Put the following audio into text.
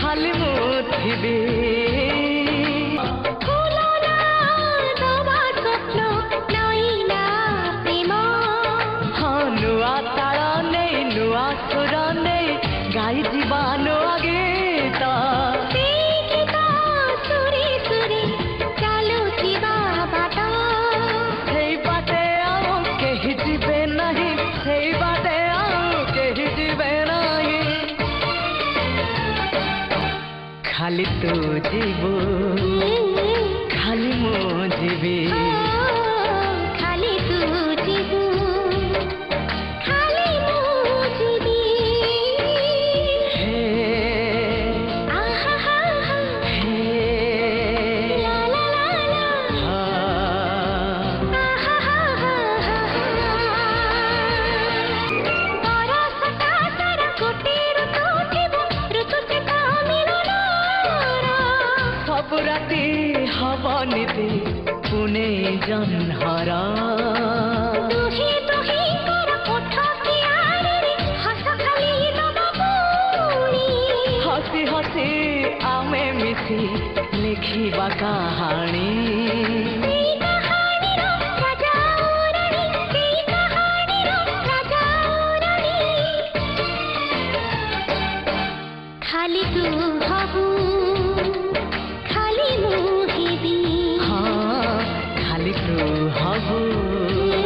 खाली मुथिबी नुआ ताल नहीं नुआ सुर नहीं गाई जीवानो गीत बाटे आउ कहीं जीवे नहीं से बाटे आउ कहीं जीवे नहीं खाली तू जीवो खाली मो जीवी राती हवनिति पुणे जन्हरा हसी हसी आमे मिसी लिखिबा कहानी खाली तू हबू खाली तू हबू